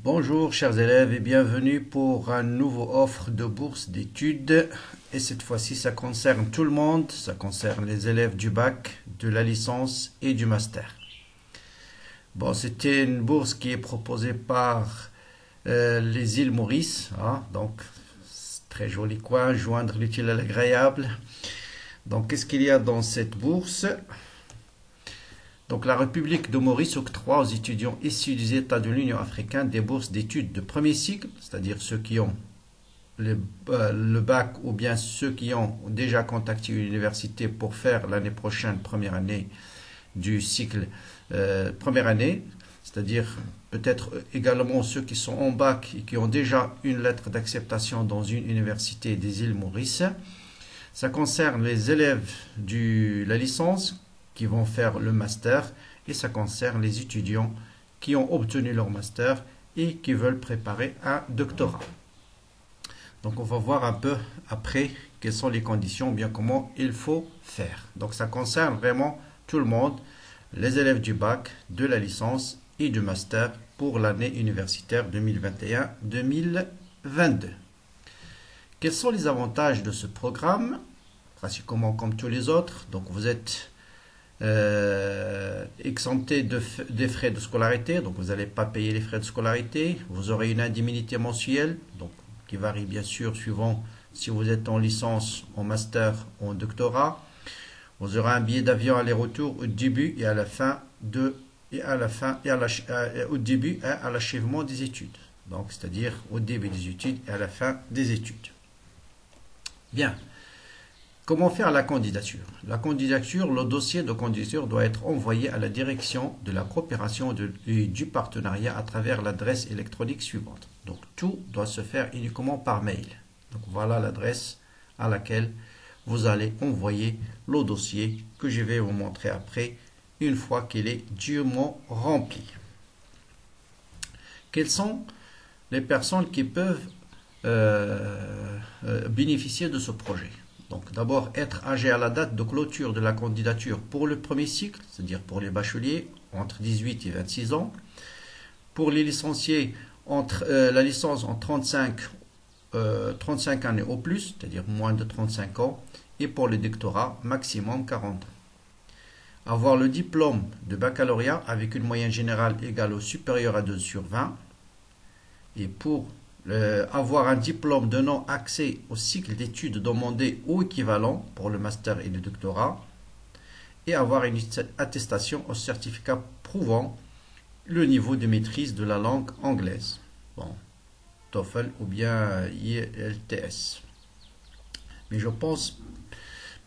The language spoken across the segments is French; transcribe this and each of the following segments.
Bonjour chers élèves et bienvenue pour un nouveau offre de bourse d'études. Et cette fois-ci, ça concerne tout le monde, ça concerne les élèves du bac, de la licence et du master. Bon, c'était une bourse qui est proposée par les îles Maurice, hein, donc très joli coin, joindre l'utile à l'agréable. Donc qu'est-ce qu'il y a dans cette bourse? Donc, la République de Maurice octroie aux étudiants issus des États de l'Union africaine des bourses d'études de premier cycle, c'est-à-dire ceux qui ont le bac ou bien ceux qui ont déjà contacté une université pour faire l'année prochaine première année du cycle première année, c'est-à-dire peut-être également ceux qui sont en bac et qui ont déjà une lettre d'acceptation dans une université des îles Maurice. Ça concerne les élèves de la licence qui vont faire le master et ça concerne les étudiants qui ont obtenu leur master et qui veulent préparer un doctorat. Donc on va voir un peu après quelles sont les conditions, ou bien comment il faut faire. Donc ça concerne vraiment tout le monde, les élèves du bac, de la licence et du master pour l'année universitaire 2021-2022. Quels sont les avantages de ce programme? Pratiquement comme tous les autres, donc vous êtes exempté des frais de scolarité, donc vous n'allez pas payer les frais de scolarité, vous aurez une indemnité mensuelle, donc qui varie bien sûr suivant si vous êtes en licence, en master ou en doctorat. Vous aurez un billet d'avion aller-retour au début et à la fin au début et à l'achèvement des études, donc c'est-à-dire au début des études et à la fin des études. Bien. Comment faire la candidature? La candidature, le dossier de candidature doit être envoyé à la direction de la coopération et du partenariat à travers l'adresse électronique suivante. Donc tout doit se faire uniquement par mail. Donc voilà l'adresse à laquelle vous allez envoyer le dossier que je vais vous montrer après une fois qu'il est dûment rempli. Quelles sont les personnes qui peuvent bénéficier de ce projet? Donc d'abord être âgé à la date de clôture de la candidature pour le premier cycle, c'est-à-dire pour les bacheliers entre 18 et 26 ans. Pour les licenciés, entre la licence en 35 années au plus, c'est-à-dire moins de 35 ans. Et pour le doctorat, maximum 40 ans. Avoir le diplôme de baccalauréat avec une moyenne générale égale ou supérieure à 2/20. Et pour avoir un diplôme donnant accès au cycle d'études demandé ou équivalent pour le master et le doctorat, et avoir une attestation au certificat prouvant le niveau de maîtrise de la langue anglaise, bon, TOEFL ou bien IELTS. Mais je pense,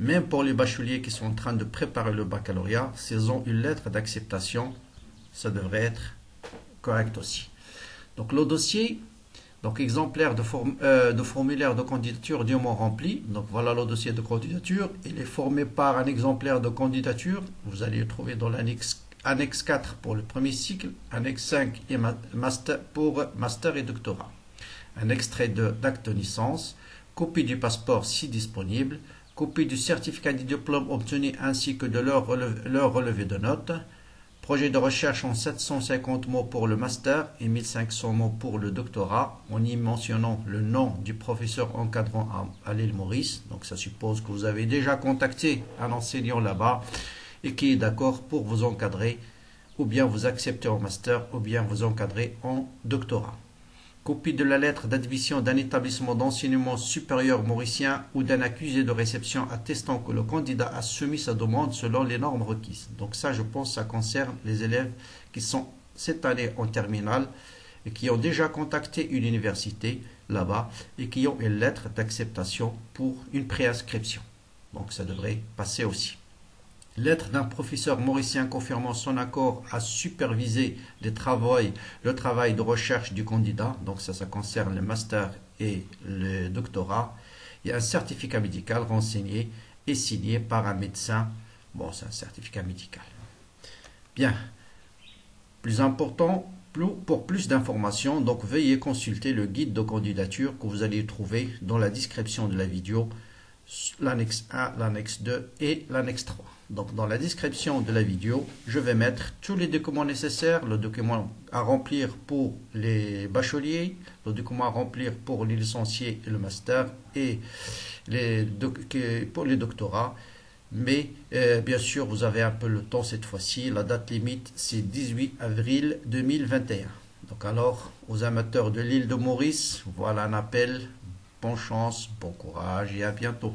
même pour les bacheliers qui sont en train de préparer le baccalauréat, s'ils ont une lettre d'acceptation, ça devrait être correct aussi. Donc le dossier, donc exemplaire de formulaire de candidature dûment rempli. Donc voilà le dossier de candidature. Il est formé par un exemplaire de candidature. Vous allez le trouver dans l'annexe 4 pour le premier cycle, annexe 5 et pour master et doctorat. Un extrait d'acte de naissance, copie du passeport si disponible, copie du certificat de diplôme obtenu ainsi que de leur relevé de notes. Projet de recherche en 750 mots pour le master et 1500 mots pour le doctorat, en y mentionnant le nom du professeur encadrant à l'île Maurice. Donc ça suppose que vous avez déjà contacté un enseignant là-bas et qui est d'accord pour vous encadrer, ou bien vous accepter en master, ou bien vous encadrer en doctorat. Copie de la lettre d'admission d'un établissement d'enseignement supérieur mauricien ou d'un accusé de réception attestant que le candidat a soumis sa demande selon les normes requises. Donc ça, je pense, ça concerne les élèves qui sont cette année en terminale et qui ont déjà contacté une université là-bas et qui ont une lettre d'acceptation pour une préinscription. Donc ça devrait passer aussi. Lettre d'un professeur mauricien confirmant son accord à superviser le travail de recherche du candidat. Donc ça concerne le master et le doctorat. Et un certificat médical renseigné et signé par un médecin. Bon, c'est un certificat médical. Bien. Plus important, pour plus d'informations, donc veuillez consulter le guide de candidature que vous allez trouver dans la description de la vidéo l'annexe 1, l'annexe 2 et l'annexe 3. Donc dans la description de la vidéo, je vais mettre tous les documents nécessaires, le document à remplir pour les bacheliers, le document à remplir pour les licenciés et le master, et pour les doctorats. Mais bien sûr, vous avez un peu le temps cette fois-ci. La date limite, c'est 18 avril 2021. Donc alors, aux amateurs de l'île de Maurice, voilà un appel. Bonne chance, bon courage et à bientôt.